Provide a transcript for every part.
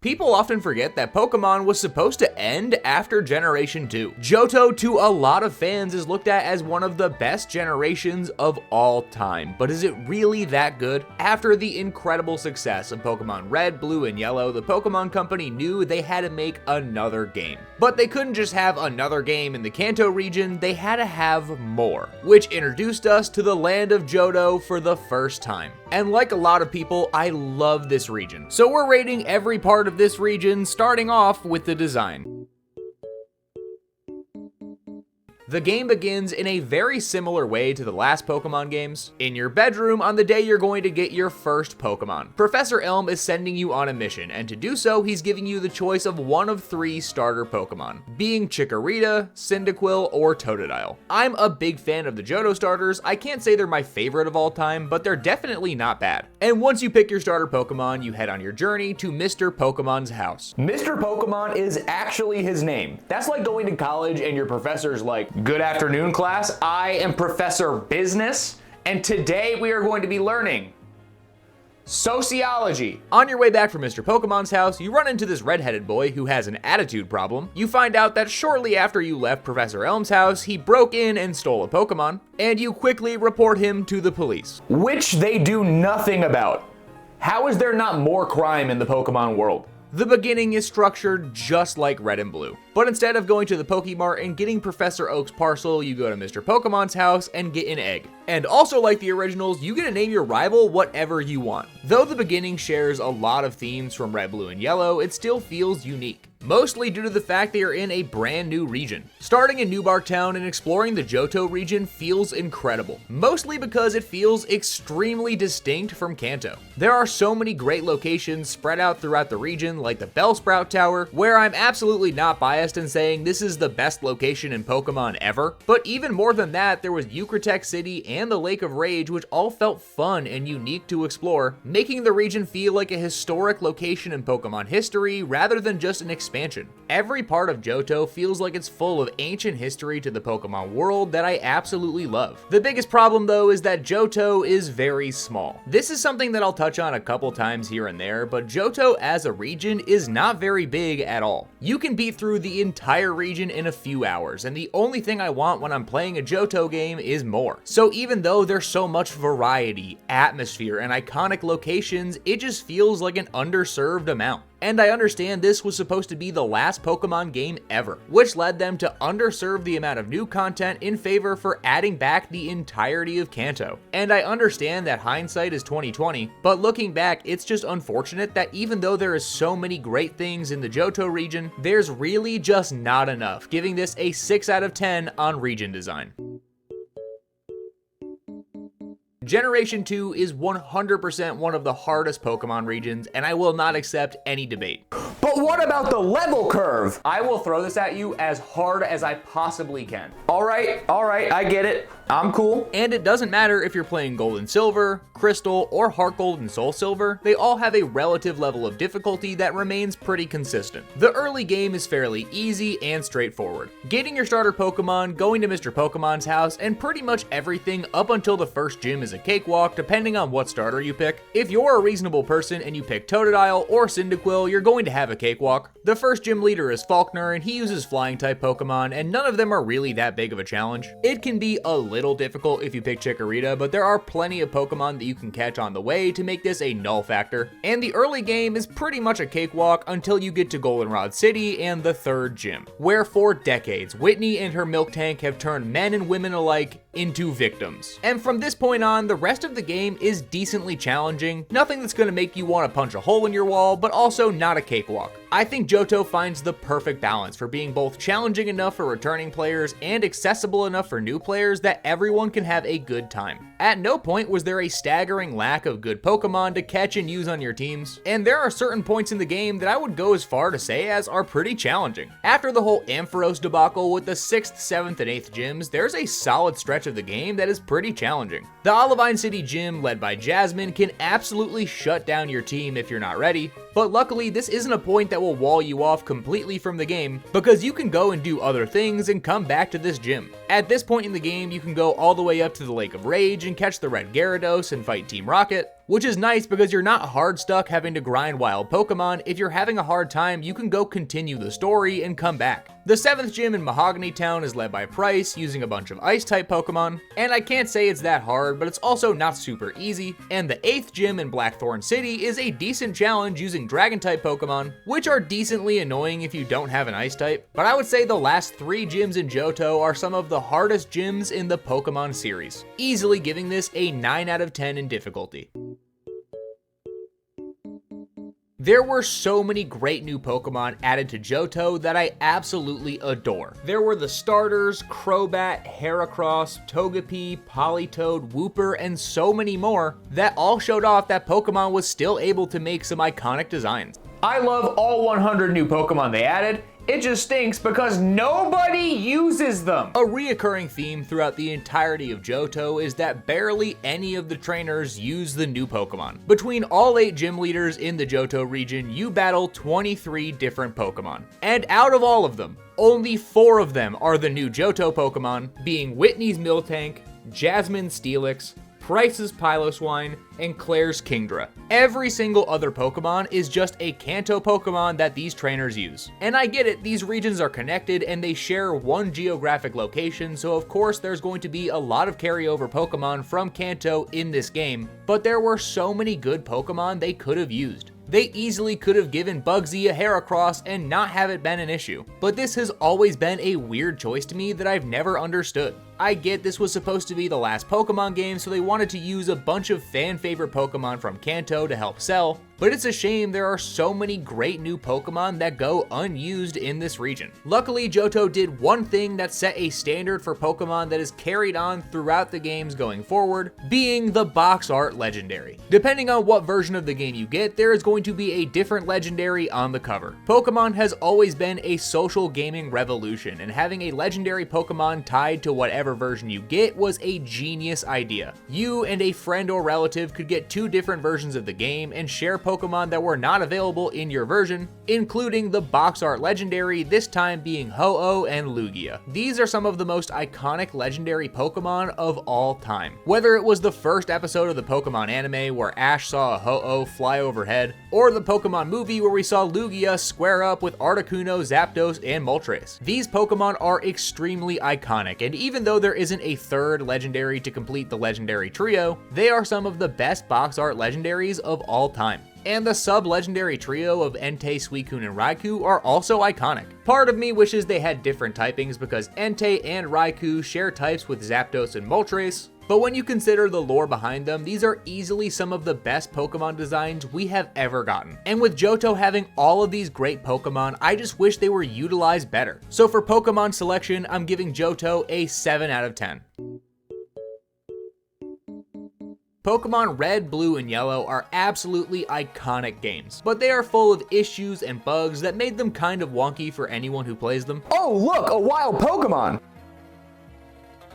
People often forget that Pokemon was supposed to end after Generation 2. Johto, to a lot of fans, is looked at as one of the best generations of all time, but is it really that good? After the incredible success of Pokemon Red, Blue, and Yellow, the Pokemon Company knew they had to make another game. But they couldn't just have another game in the Kanto region, they had to have more, which introduced us to the land of Johto for the first time. And like a lot of people, I love this region. So we're rating every part of this region, starting off with the design. The game begins in a very similar way to the last Pokemon games. In your bedroom on the day you're going to get your first Pokemon. Professor Elm is sending you on a mission, and to do so, he's giving you the choice of one of 3 starter Pokemon, being Chikorita, Cyndaquil, or Totodile. I'm a big fan of the Johto starters. I can't say they're my favorite of all time, but they're definitely not bad. And once you pick your starter Pokemon, you head on your journey to Mr. Pokemon's house. Mr. Pokemon is actually his name. That's like going to college and your professor's like, "Good afternoon, class. I am Professor Business, and today we are going to be learning sociology." On your way back from Mr. Pokemon's house, you run into this redheaded boy who has an attitude problem. You find out that shortly after you left Professor Elm's house, he broke in and stole a Pokemon, and you quickly report him to the police, which they do nothing about. How is there not more crime in the Pokemon world? The beginning is structured just like Red and Blue, but instead of going to the Pokemart and getting Professor Oak's parcel, you go to Mr. Pokemon's house and get an egg. And also like the originals, you get to name your rival whatever you want. Though the beginning shares a lot of themes from Red, Blue, and Yellow, it still feels unique. Mostly due to the fact they are in a brand new region. Starting in New Bark Town and exploring the Johto region feels incredible, mostly because it feels extremely distinct from Kanto. There are so many great locations spread out throughout the region, like the Bellsprout Tower, where I'm absolutely not biased in saying this is the best location in Pokemon ever, but even more than that, there was Ukratech City and the Lake of Rage, which all felt fun and unique to explore, making the region feel like a historic location in Pokemon history rather than just an expansion. Every part of Johto feels like it's full of ancient history to the Pokemon world that I absolutely love. The biggest problem though is that Johto is very small. This is something that I'll touch on a couple times here and there, but Johto as a region is not very big at all. You can beat through the entire region in a few hours, and the only thing I want when I'm playing a Johto game is more. So even though there's so much variety, atmosphere, and iconic locations, it just feels like an underserved amount. And I understand this was supposed to be the last Pokemon game ever, which led them to underserve the amount of new content in favor for adding back the entirety of Kanto. And I understand that hindsight is 20/20, but looking back, it's just unfortunate that even though there is so many great things in the Johto region, there's really just not enough, giving this a 6 out of 10 on region design. Generation 2 is 100% one of the hardest Pokemon regions, and I will not accept any debate. But what about the level curve? I will throw this at you as hard as I possibly can. All right, I get it. I'm cool. And it doesn't matter if you're playing Gold and Silver, Crystal, or HeartGold and SoulSilver, they all have a relative level of difficulty that remains pretty consistent. The early game is fairly easy and straightforward. Getting your starter Pokemon, going to Mr. Pokemon's house, and pretty much everything up until the first gym is a cakewalk depending on what starter you pick. If you're a reasonable person and you pick Totodile or Cyndaquil, you're going to have a cakewalk. The first gym leader is Faulkner, and he uses flying type Pokemon, and none of them are really that big of a challenge. It can be a little difficult if you pick Chikorita, but there are plenty of Pokemon that you can catch on the way to make this a null factor. And the early game is pretty much a cakewalk until you get to Goldenrod City and the third gym, where for decades, Whitney and her milk tank have turned men and women alike into victims. And from this point on, the rest of the game is decently challenging, nothing that's gonna make you want to punch a hole in your wall, but also not a cakewalk. I think Johto finds the perfect balance for being both challenging enough for returning players and accessible enough for new players that everyone can have a good time. At no point was there a staggering lack of good Pokemon to catch and use on your teams, and there are certain points in the game that I would go as far to say as are pretty challenging. After the whole Ampharos debacle with the 6th, 7th, and 8th gyms, there's a solid stretch of the game that is pretty challenging. The Olivine City gym, led by Jasmine, can absolutely shut down your team if you're not ready, but luckily this isn't a point that will wall you off completely from the game, because you can go and do other things and come back to this gym. At this point in the game, you can go all the way up to the Lake of Rage and catch the Red Gyarados and fight Team Rocket, which is nice because you're not hard stuck having to grind wild Pokemon. If you're having a hard time, you can go continue the story and come back. The 7th gym in Mahogany Town is led by Price, using a bunch of Ice-type Pokemon, and I can't say it's that hard, but it's also not super easy. And the 8th gym in Blackthorn City is a decent challenge using Dragon-type Pokemon, which are decently annoying if you don't have an Ice-type, but I would say the last 3 gyms in Johto are some of the hardest gyms in the Pokemon series, easily giving this a 9 out of 10 in difficulty. There were so many great new Pokemon added to Johto that I absolutely adore. There were the starters, Crobat, Heracross, Togepi, Politoed, Wooper, and so many more that all showed off that Pokemon was still able to make some iconic designs. I love all 100 new Pokemon they added. It just stinks because nobody uses them. A reoccurring theme throughout the entirety of Johto is that barely any of the trainers use the new Pokemon. Between all 8 gym leaders in the Johto region, you battle 23 different Pokemon. And out of all of them, only 4 of them are the new Johto Pokemon, being Whitney's Miltank, Jasmine's Steelix, Price's Piloswine, and Claire's Kingdra. Every single other Pokemon is just a Kanto Pokemon that these trainers use. And I get it, these regions are connected and they share one geographic location, so of course there's going to be a lot of carryover Pokemon from Kanto in this game, but there were so many good Pokemon they could have used. They easily could have given Bugsy a Heracross and not have it been an issue. But this has always been a weird choice to me that I've never understood. I get this was supposed to be the last Pokemon game, so they wanted to use a bunch of fan favorite Pokemon from Kanto to help sell, but it's a shame there are so many great new Pokemon that go unused in this region. Luckily, Johto did one thing that set a standard for Pokemon that is carried on throughout the games going forward, being the box art legendary. Depending on what version of the game you get, there is going to be a different legendary on the cover. Pokemon has always been a social gaming revolution, and having a legendary Pokemon tied to whatever version you get was a genius idea. You and a friend or relative could get 2 different versions of the game and share Pokemon that were not available in your version, including the box art legendary, this time being Ho-Oh and Lugia. These are some of the most iconic legendary Pokemon of all time. Whether it was the first episode of the Pokemon anime where Ash saw a Ho-Oh fly overhead, or the Pokemon movie where we saw Lugia square up with Articuno, Zapdos, and Moltres. These Pokemon are extremely iconic, and even though there isn't a 3rd legendary to complete the legendary trio, they are some of the best box art legendaries of all time. And the sub-legendary trio of Entei, Suicune, and Raikou are also iconic. Part of me wishes they had different typings because Entei and Raikou share types with Zapdos and Moltres, but when you consider the lore behind them, these are easily some of the best Pokemon designs we have ever gotten. And with Johto having all of these great Pokemon, I just wish they were utilized better. So for Pokemon selection, I'm giving Johto a 7 out of 10. Pokemon Red, Blue, and Yellow are absolutely iconic games, but they are full of issues and bugs that made them kind of wonky for anyone who plays them. Oh look, a wild Pokemon!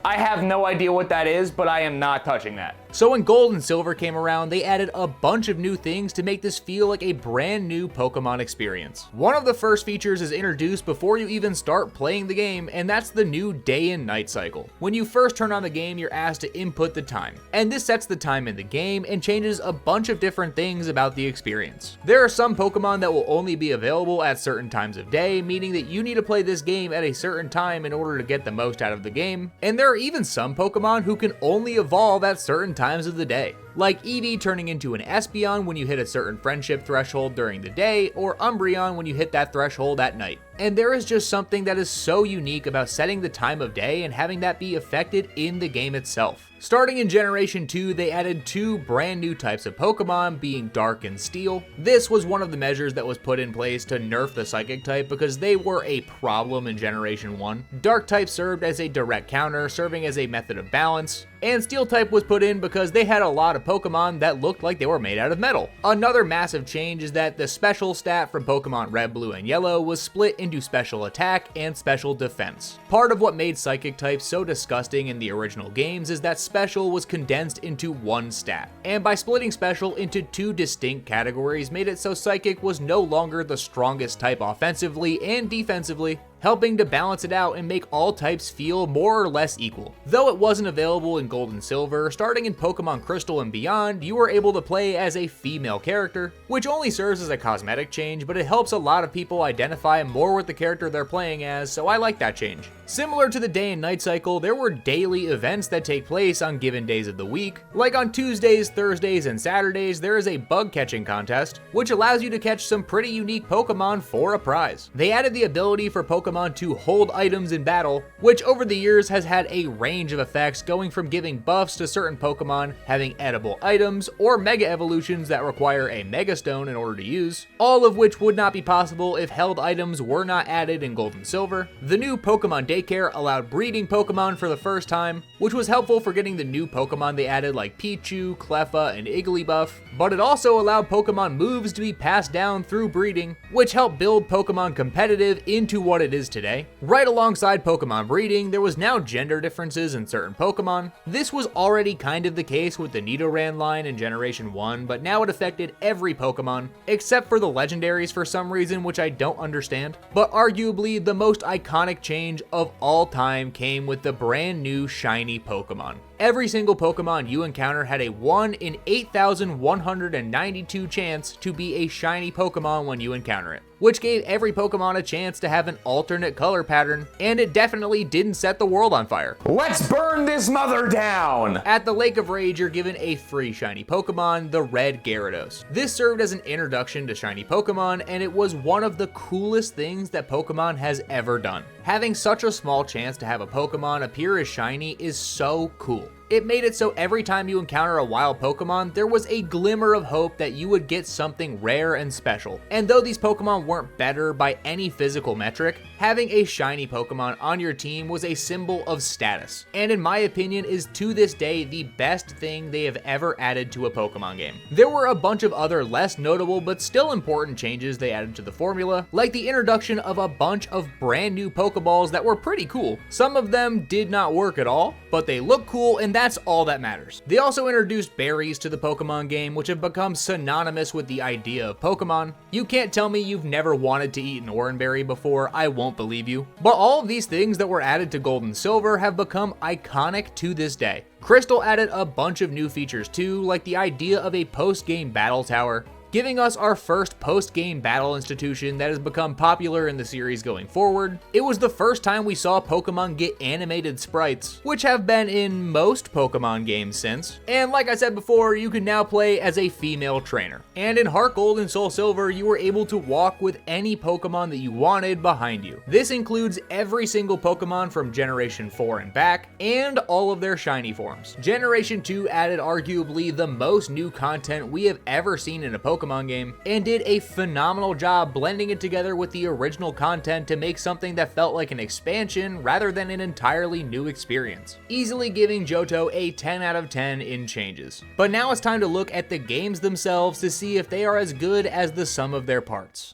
I have no idea what that is, but I am not touching that. So when Gold and Silver came around, they added a bunch of new things to make this feel like a brand new Pokemon experience. One of the first features is introduced before you even start playing the game, and that's the new day and night cycle. When you first turn on the game, you're asked to input the time, and this sets the time in the game and changes a bunch of different things about the experience. There are some Pokemon that will only be available at certain times of day, meaning that you need to play this game at a certain time in order to get the most out of the game, and there are even some Pokemon who can only evolve at certain times of the day, like Eevee turning into an Espeon when you hit a certain friendship threshold during the day, or Umbreon when you hit that threshold at night. And there is just something that is so unique about setting the time of day and having that be affected in the game itself. Starting in Generation 2, they added 2 brand new types of Pokemon, being Dark and Steel. This was one of the measures that was put in place to nerf the Psychic type because they were a problem in Generation 1. Dark type served as a direct counter, serving as a method of balance, and Steel type was put in because they had a lot of Pokemon that looked like they were made out of metal. Another massive change is that the special stat from Pokemon Red, Blue, and Yellow was split into special attack and special defense. Part of what made Psychic type so disgusting in the original games is that special was condensed into one stat, and by splitting special into 2 distinct categories made it so Psychic was no longer the strongest type offensively and defensively, helping to balance it out and make all types feel more or less equal. Though it wasn't available in Gold and Silver, starting in Pokémon Crystal and beyond, you were able to play as a female character, which only serves as a cosmetic change, but it helps a lot of people identify more with the character they're playing as, so I like that change. Similar to the day and night cycle, there were daily events that take place on given days of the week. Like on Tuesdays, Thursdays, and Saturdays, there is a bug catching contest, which allows you to catch some pretty unique Pokemon for a prize. They added the ability for Pokemon to hold items in battle, which over the years has had a range of effects, going from giving buffs to certain Pokemon having edible items, or Mega Evolutions that require a Mega Stone in order to use, all of which would not be possible if held items were not added in Gold and Silver. The new Pokemon Daycare allowed breeding Pokemon for the first time, which was helpful for getting the new Pokemon they added like Pichu, Cleffa, and Igglybuff, but it also allowed Pokemon moves to be passed down through breeding, which helped build Pokemon Competitive into what it is today. Right alongside Pokemon breeding, there was now gender differences in certain Pokemon. This was already kind of the case with the Nidoran line in Generation 1, but now it affected every Pokemon, except for the legendaries for some reason, which I don't understand. But arguably, the most iconic change of all time came with the brand new shiny Pokemon. Every single Pokemon you encounter had a 1 in 8,192 chance to be a shiny Pokemon when you encounter it, which gave every Pokemon a chance to have an alternate color pattern, and it definitely didn't set the world on fire. Let's burn this mother down! At the Lake of Rage, you're given a free shiny Pokemon, the Red Gyarados. This served as an introduction to shiny Pokemon, and it was one of the coolest things that Pokemon has ever done. Having such a small chance to have a Pokemon appear as shiny is so cool. It made it so every time you encounter a wild Pokemon, there was a glimmer of hope that you would get something rare and special. And though these Pokemon weren't better by any physical metric, having a shiny Pokemon on your team was a symbol of status, and in my opinion is to this day the best thing they have ever added to a Pokemon game. There were a bunch of other less notable but still important changes they added to the formula, like the introduction of a bunch of brand new Pokeballs that were pretty cool. Some of them did not work at all, but they look cool, and that's all that matters. They also introduced berries to the Pokemon game, which have become synonymous with the idea of Pokemon. You can't tell me you've never wanted to eat an Oranberry before, I won't believe you. But all of these things that were added to Gold and Silver have become iconic to this day. Crystal added a bunch of new features too, like the idea of a post-game battle tower, giving us our first post-game battle institution that has become popular in the series going forward. It was the first time we saw Pokemon get animated sprites, which have been in most Pokemon games since. And like I said before, you can now play as a female trainer. And in HeartGold and SoulSilver, you were able to walk with any Pokemon that you wanted behind you. This includes every single Pokemon from Generation 4 and back, and all of their shiny forms. Generation 2 added arguably the most new content we have ever seen in a Pokemon game, and did a phenomenal job blending it together with the original content to make something that felt like an expansion rather than an entirely new experience, easily giving Johto a 10 out of 10 in changes. But now it's time to look at the games themselves to see if they are as good as the sum of their parts.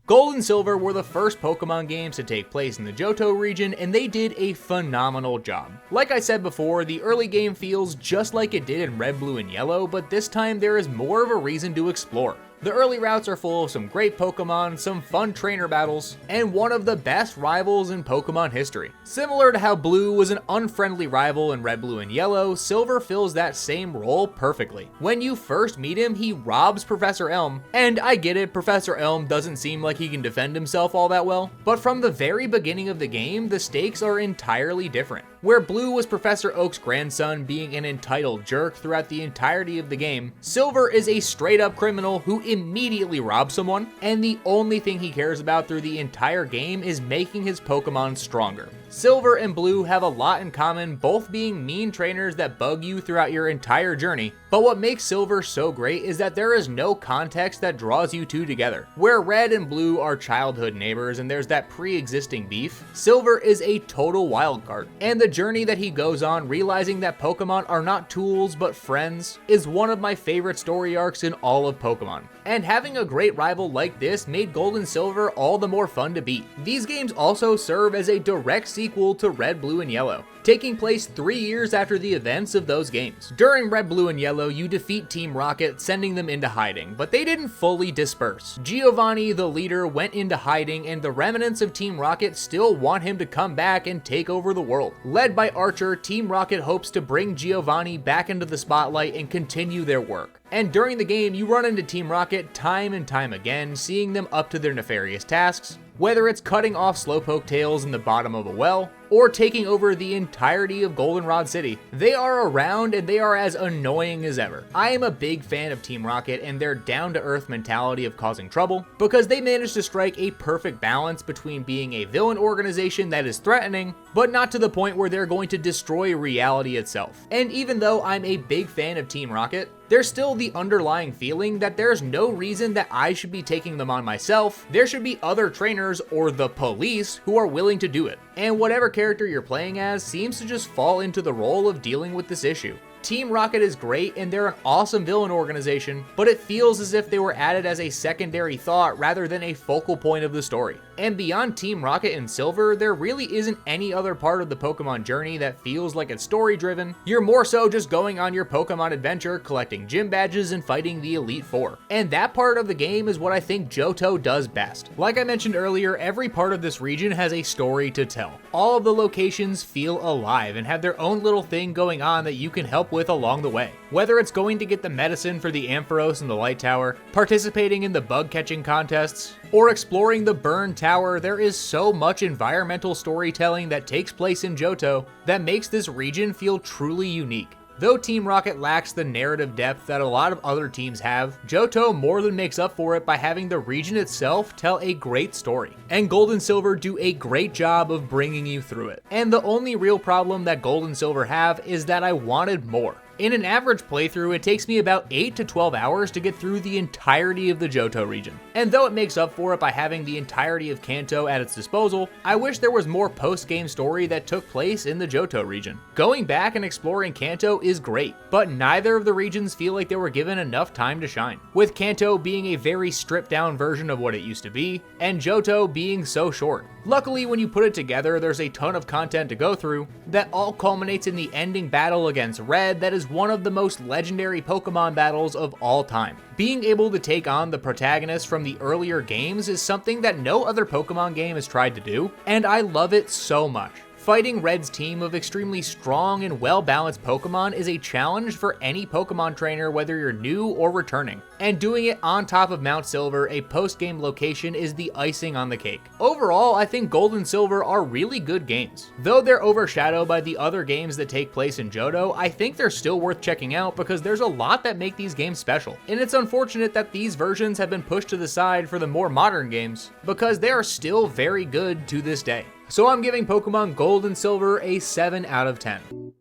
Gold and Silver were the first Pokemon games to take place in the Johto region, and they did a phenomenal job. Like I said before, the early game feels just like it did in Red, Blue, and Yellow, but this time there is more of a reason to explore. The early routes are full of some great Pokemon, some fun trainer battles, and one of the best rivals in Pokemon history. Similar to how Blue was an unfriendly rival in Red, Blue, and Yellow, Silver fills that same role perfectly. When you first meet him, he robs Professor Elm, and I get it, Professor Elm doesn't seem like he can defend himself all that well, but from the very beginning of the game, the stakes are entirely different. Where Blue was Professor Oak's grandson being an entitled jerk throughout the entirety of the game, Silver is a straight-up criminal who immediately robs someone, and the only thing he cares about through the entire game is making his Pokemon stronger. Silver and Blue have a lot in common, both being mean trainers that bug you throughout your entire journey, but what makes Silver so great is that there is no context that draws you two together. Where Red and Blue are childhood neighbors and there's that pre-existing beef, Silver is a total wildcard, and the journey that he goes on realizing that Pokemon are not tools but friends is one of my favorite story arcs in all of Pokemon. And having a great rival like this made Gold and Silver all the more fun to beat. These games also serve as a direct sequel to Red, Blue, and Yellow, taking place 3 years after the events of those games. During Red, Blue, and Yellow, you defeat Team Rocket, sending them into hiding, but they didn't fully disperse. Giovanni, the leader, went into hiding, and the remnants of Team Rocket still want him to come back and take over the world. Led by Archer, Team Rocket hopes to bring Giovanni back into the spotlight and continue their work. And during the game, you run into Team Rocket time and time again, seeing them up to their nefarious tasks, whether it's cutting off Slowpoke tails in the bottom of a well, or taking over the entirety of Goldenrod City. They are around and they are as annoying as ever. I am a big fan of Team Rocket and their down-to-earth mentality of causing trouble, because they managed to strike a perfect balance between being a villain organization that is threatening, but not to the point where they're going to destroy reality itself. And even though I'm a big fan of Team Rocket, there's still the underlying feeling that there's no reason that I should be taking them on myself. There should be other trainers or the police who are willing to do it. And whatever character you're playing as seems to just fall into the role of dealing with this issue. Team Rocket is great and they're an awesome villain organization, but it feels as if they were added as a secondary thought rather than a focal point of the story. And beyond Team Rocket and Silver, there really isn't any other part of the Pokemon journey that feels like it's story driven. You're more so just going on your Pokemon adventure, collecting gym badges and fighting the Elite Four. And that part of the game is what I think Johto does best. Like I mentioned earlier, every part of this region has a story to tell. All of the locations feel alive and have their own little thing going on that you can help with along the way. Whether it's going to get the medicine for the Ampharos in the Light Tower, participating in the bug catching contests, or exploring the Burn Tower, there is so much environmental storytelling that takes place in Johto that makes this region feel truly unique. Though Team Rocket lacks the narrative depth that a lot of other teams have, Johto more than makes up for it by having the region itself tell a great story. And Gold and Silver do a great job of bringing you through it. And the only real problem that Gold and Silver have is that I wanted more. In an average playthrough, it takes me about 8 to 12 hours to get through the entirety of the Johto region. And though it makes up for it by having the entirety of Kanto at its disposal, I wish there was more post-game story that took place in the Johto region. Going back and exploring Kanto is great, but neither of the regions feel like they were given enough time to shine, with Kanto being a very stripped down version of what it used to be, and Johto being so short. Luckily, when you put it together, there's a ton of content to go through that all culminates in the ending battle against Red that is one of the most legendary Pokemon battles of all time. Being able to take on the protagonist from the earlier games is something that no other Pokemon game has tried to do, and I love it so much. Fighting Red's team of extremely strong and well-balanced Pokemon is a challenge for any Pokemon trainer, whether you're new or returning. And doing it on top of Mount Silver, a post-game location, is the icing on the cake. Overall, I think Gold and Silver are really good games. Though they're overshadowed by the other games that take place in Johto, I think they're still worth checking out because there's a lot that make these games special. And it's unfortunate that these versions have been pushed to the side for the more modern games, because they are still very good to this day. So I'm giving Pokemon Gold and Silver a 7 out of 10.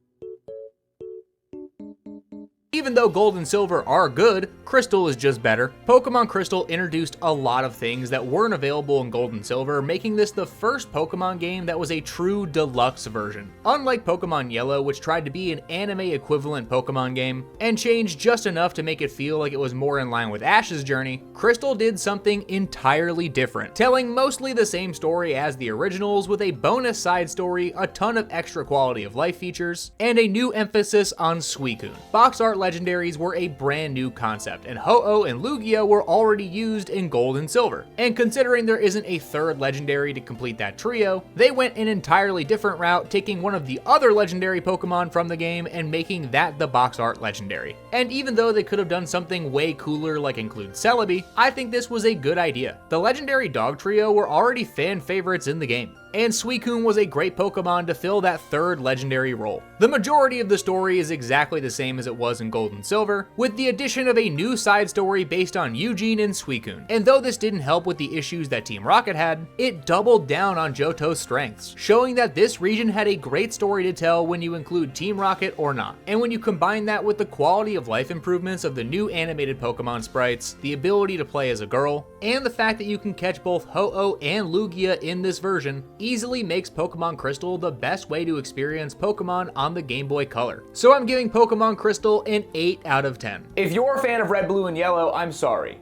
Even though Gold and Silver are good, Crystal is just better. Pokemon Crystal introduced a lot of things that weren't available in Gold and Silver, making this the first Pokemon game that was a true deluxe version. Unlike Pokemon Yellow, which tried to be an anime equivalent Pokemon game, and changed just enough to make it feel like it was more in line with Ash's journey, Crystal did something entirely different, telling mostly the same story as the originals with a bonus side story, a ton of extra quality of life features, and a new emphasis on Suicune. Box art legendaries were a brand new concept, and Ho-Oh and Lugia were already used in Gold and Silver. And considering there isn't a third legendary to complete that trio, they went an entirely different route, taking one of the other legendary Pokemon from the game and making that the box art legendary. And even though they could have done something way cooler like include Celebi, I think this was a good idea. The legendary dog trio were already fan favorites in the game, and Suicune was a great Pokemon to fill that third legendary role. The majority of the story is exactly the same as it was in Gold and Silver, with the addition of a new side story based on Eugene and Suicune. And though this didn't help with the issues that Team Rocket had, it doubled down on Johto's strengths, showing that this region had a great story to tell when you include Team Rocket or not. And when you combine that with the quality of life improvements of the new animated Pokemon sprites, the ability to play as a girl, and the fact that you can catch both Ho-Oh and Lugia in this version, easily makes Pokemon Crystal the best way to experience Pokemon on the Game Boy Color. So I'm giving Pokemon Crystal an 8 out of 10. If you're a fan of Red, Blue, and Yellow, I'm sorry.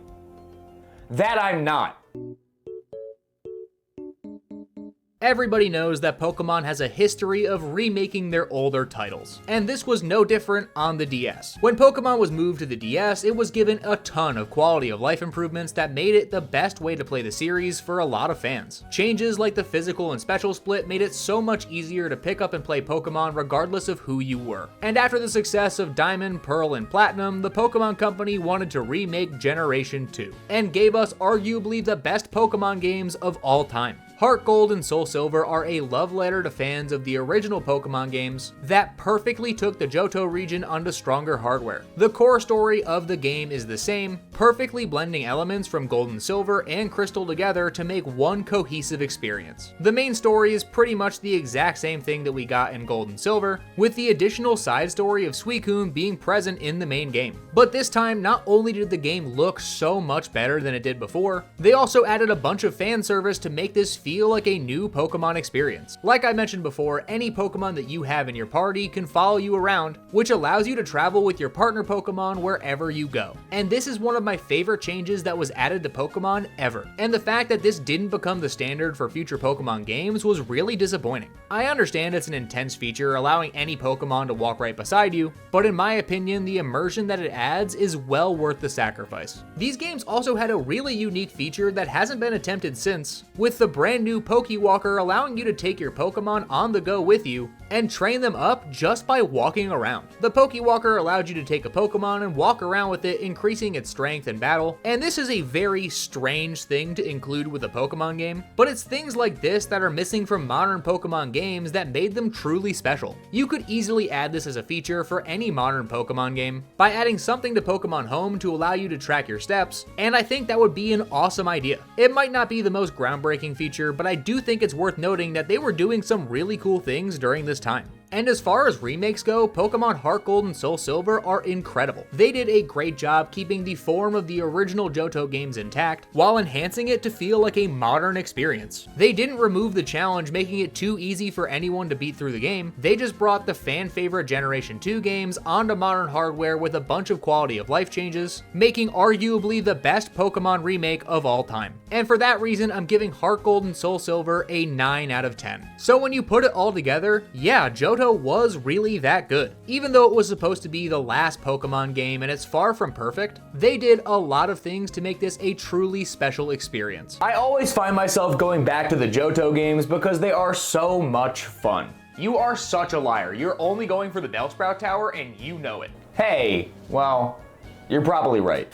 That I'm not. Everybody knows that Pokemon has a history of remaking their older titles, and this was no different on the DS. When Pokemon was moved to the DS, it was given a ton of quality of life improvements that made it the best way to play the series for a lot of fans. Changes like the physical and special split made it so much easier to pick up and play Pokemon regardless of who you were. And after the success of Diamond, Pearl, and Platinum, the Pokemon Company wanted to remake Generation 2, and gave us arguably the best Pokemon games of all time. HeartGold and SoulSilver are a love letter to fans of the original Pokemon games that perfectly took the Johto region onto stronger hardware. The core story of the game is the same, perfectly blending elements from Gold and Silver and Crystal together to make one cohesive experience. The main story is pretty much the exact same thing that we got in Gold and Silver, with the additional side story of Suicune being present in the main game. But this time, not only did the game look so much better than it did before, they also added a bunch of fan service to make this feel like a new Pokemon experience. Like I mentioned before, any Pokemon that you have in your party can follow you around, which allows you to travel with your partner Pokemon wherever you go. And this is one of my favorite changes that was added to Pokemon ever. And the fact that this didn't become the standard for future Pokemon games was really disappointing. I understand it's an intense feature allowing any Pokemon to walk right beside you, but in my opinion, the immersion that it adds is well worth the sacrifice. These games also had a really unique feature that hasn't been attempted since, with the brand new Pokewalker allowing you to take your Pokemon on the go with you and train them up just by walking around. The Pokewalker allowed you to take a Pokemon and walk around with it, increasing its strength in battle, and this is a very strange thing to include with a Pokemon game, but it's things like this that are missing from modern Pokemon games that made them truly special. You could easily add this as a feature for any modern Pokemon game by adding something to Pokemon Home to allow you to track your steps, and I think that would be an awesome idea. It might not be the most groundbreaking feature, but I do think it's worth noting that they were doing some really cool things during this time. And as far as remakes go, Pokemon HeartGold and SoulSilver are incredible. They did a great job keeping the form of the original Johto games intact, while enhancing it to feel like a modern experience. They didn't remove the challenge, making it too easy for anyone to beat through the game. They just brought the fan favorite Generation 2 games onto modern hardware with a bunch of quality of life changes, making arguably the best Pokemon remake of all time. And for that reason, I'm giving HeartGold and SoulSilver a 9 out of 10. So when you put it all together, yeah, Johto was really that good. Even though it was supposed to be the last Pokemon game and it's far from perfect, they did a lot of things to make this a truly special experience. I always find myself going back to the Johto games because they are so much fun. You are such a liar. You're only going for the Bellsprout Tower and you know it. Hey, well, you're probably right.